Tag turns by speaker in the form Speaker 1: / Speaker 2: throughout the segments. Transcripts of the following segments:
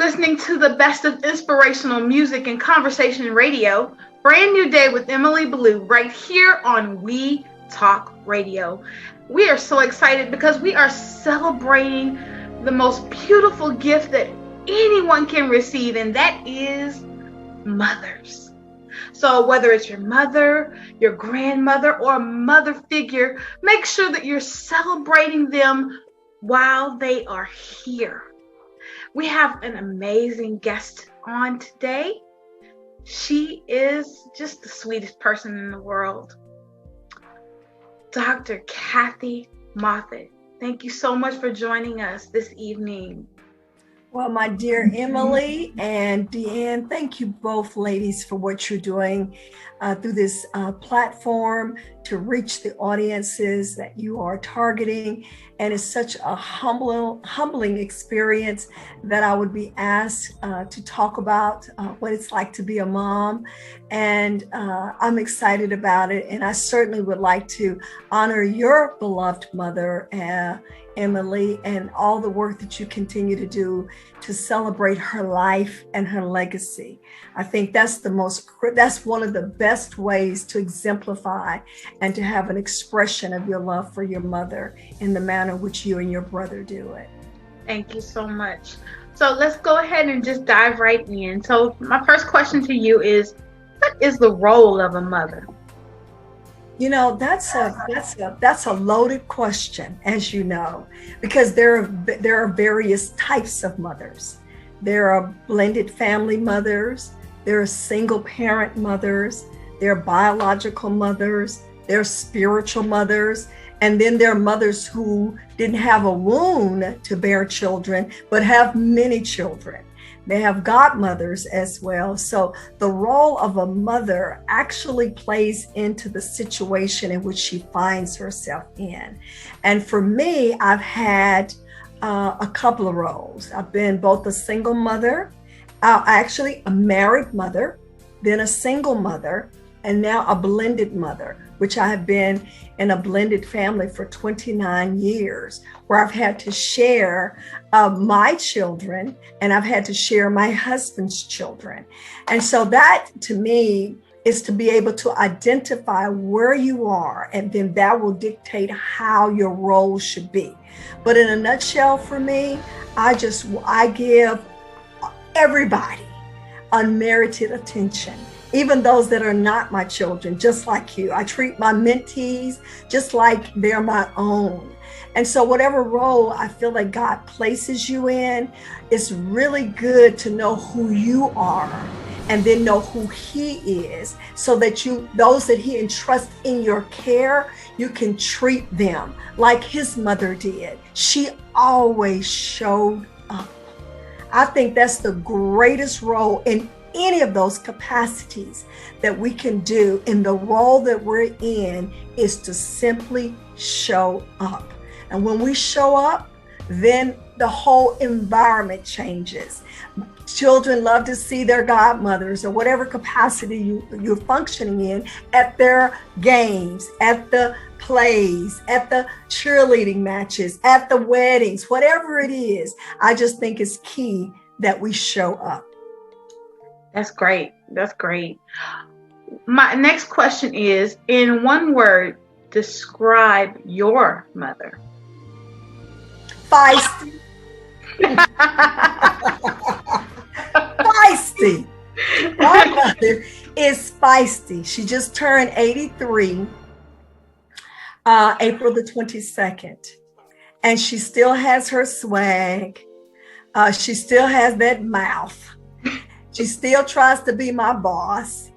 Speaker 1: listening to the best of inspirational music and conversation radio. Brand new day with Emily Blue right here on We Talk Radio. We are so excited because we are celebrating the most beautiful gift that anyone can receive, and that is mothers. So whether it's your mother, your grandmother, or a mother figure, make sure that you're celebrating them while they are here. We have an amazing guest on today. She is just the sweetest person in the world. Dr. Kathy Moffitt. Thank you so much for joining us this evening.
Speaker 2: Well, my dear Emily and DeAnn, thank you both ladies for what you're doing through this platform to reach the audiences that you are targeting. And it's such a humbling experience that I would be asked to talk about what it's like to be a mom. And I'm excited about it. And I certainly would like to honor your beloved mother, Emily, and all the work that you continue to do to celebrate her life and her legacy. I think that's one of the best ways to exemplify and to have an expression of your love for your mother in the manner which you and your brother do it.
Speaker 1: Thank you so much. So let's go ahead and just dive right in. So my first question to you is, what is the role of a mother?
Speaker 2: You know, that's a loaded question, as you know, because there are various types of mothers. There are blended family mothers, there are single parent mothers, there are biological mothers, there are spiritual mothers, and then there are mothers who didn't have a womb to bear children, but have many children. They have godmothers as well. So the role of a mother actually plays into the situation in which she finds herself in. And for me, I've had a couple of roles. I've been both a single mother, actually a married mother, then a single mother, and now a blended mother, which I have been in a blended family for 29 years, where I've had to share my children and I've had to share my husband's children. And so that to me is to be able to identify where you are, and then that will dictate how your role should be. But in a nutshell for me, I give everybody unmerited attention. Even those that are not my children, just like you. I treat my mentees just like they're my own. And so whatever role I feel like God places you in, it's really good to know who you are and then know who He is, so that those that He entrusts in your care, you can treat them like His mother did. She always showed up. I think that's the greatest role in any of those capacities that we can do. In the role that we're in is to simply show up. And when we show up, then the whole environment changes. Children love to see their godmothers, or whatever capacity you're functioning in, at their games, at the plays, at the cheerleading matches, at the weddings, whatever it is. I just think it's key that we show up.
Speaker 1: That's great. That's great. My next question is, in one word, describe your mother.
Speaker 2: Feisty. Feisty. My mother is feisty. She just turned 83, April the 22nd. And she still has her swag. She still has that mouth. She still tries to be my boss.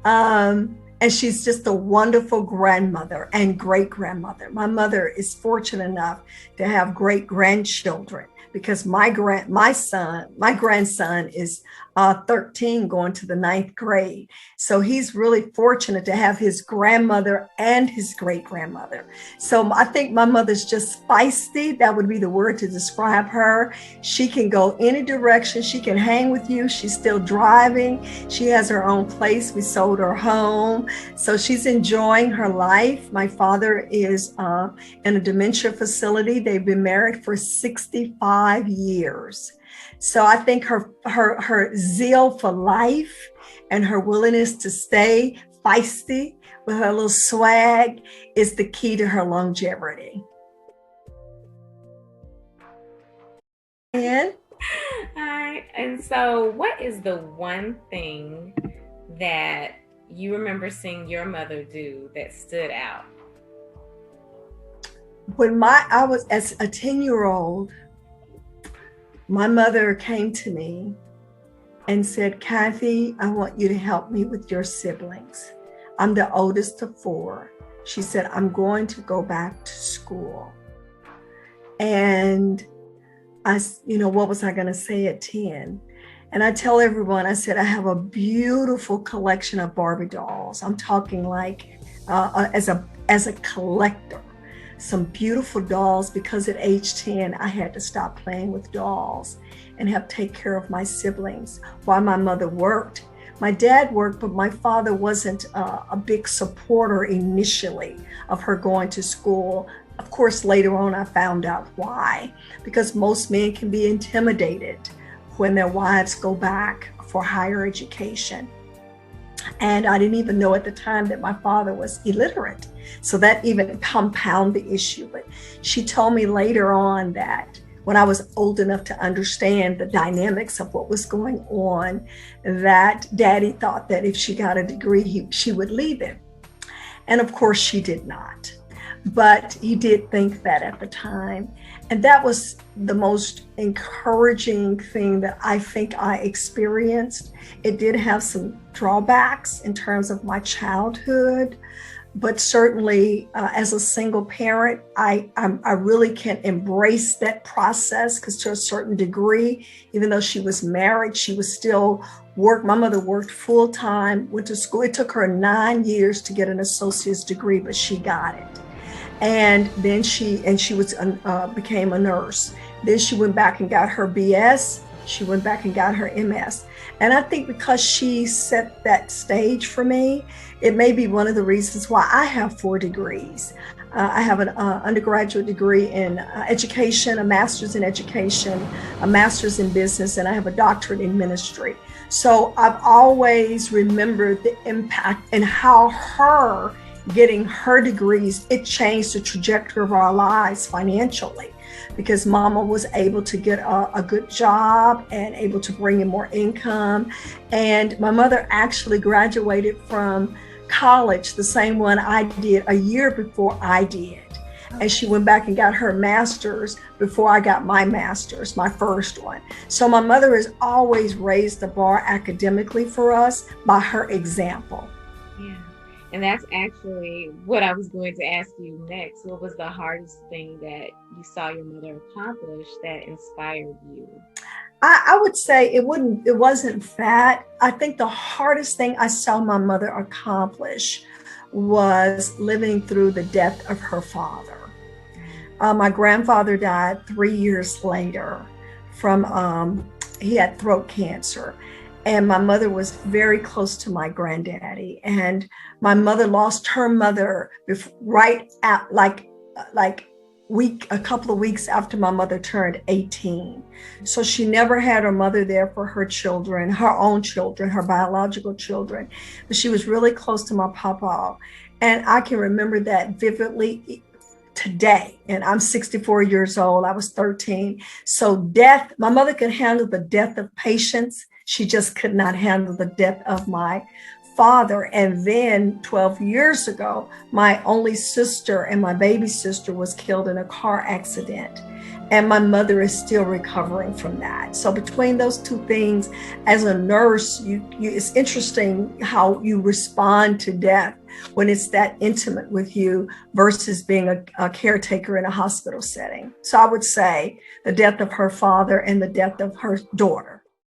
Speaker 2: And she's just a wonderful grandmother and great grandmother. My mother is fortunate enough to have great grandchildren, because my grandson is 13, going to the 9th grade. So he's really fortunate to have his grandmother and his great grandmother. So I think my mother's just feisty. That would be the word to describe her. She can go any direction. She can hang with you. She's still driving. She has her own place. We sold her home. So she's enjoying her life. My father is in a dementia facility. They've been married for 65 years. So I think her zeal for life and her willingness to stay feisty with her little swag is the key to her longevity. And
Speaker 3: Hi. And so what is the one thing that you remember seeing your mother do that stood out?
Speaker 2: When I was as a 10-year-old, my mother came to me and said, Kathy, I want you to help me with your siblings. I'm the oldest of 4. She said, I'm going to go back to school. And what was I going to say at 10? And I tell everyone, I said, I have a beautiful collection of Barbie dolls. I'm talking like as a collector, some beautiful dolls, because at age 10, I had to stop playing with dolls and have take care of my siblings while my mother worked. My dad worked, but my father wasn't a big supporter initially of her going to school. Of course, later on, I found out why, because most men can be intimidated when their wives go back for higher education. And I didn't even know at the time that my father was illiterate. So that even compounded the issue. But she told me later on that when I was old enough to understand the dynamics of what was going on, that Daddy thought that if she got a degree, she would leave him. And of course, she did not. But he did think that at the time. And that was the most encouraging thing that I think I experienced. It did have some drawbacks in terms of my childhood, but certainly as a single parent, I really can embrace that process, because to a certain degree, even though she was married, she was still work. My mother worked full time, went to school. It took her 9 years to get an associate's degree, but she got it. And then she became a nurse. Then she went back and got her BS. She went back and got her MS. And I think because she set that stage for me, it may be one of the reasons why I have 4 degrees. I have an undergraduate degree in education, a master's in education, a master's in business, and I have a doctorate in ministry. So I've always remembered the impact and how her getting her degrees, it changed the trajectory of our lives financially, because Mama was able to get a good job and able to bring in more income. And my mother actually graduated from college, the same one I did, a year before I did. And she went back and got her master's before I got my master's, my first one. So my mother has always raised the bar academically for us by her example.
Speaker 3: Yeah. And that's actually what I was going to ask you next. What was the hardest thing that you saw your mother accomplish that inspired you?
Speaker 2: I would say it wasn't that. I think the hardest thing I saw my mother accomplish was living through the death of her father. My grandfather died 3 years later from, he had throat cancer. And my mother was very close to my granddaddy. And my mother lost her mother right at a couple of weeks after my mother turned 18. So she never had her mother there for her children, her own children, her biological children. But she was really close to my papa. And I can remember that vividly today. And I'm 64 years old. I was 13. So death, my mother could handle the death of patients. She just could not handle the death of my father. And then 12 years ago, my only sister and my baby sister was killed in a car accident. And my mother is still recovering from that. So between those two things, as a nurse, it's interesting how you respond to death when it's that intimate with you versus being a caretaker in a hospital setting. So I would say the death of her father and the death of her daughter.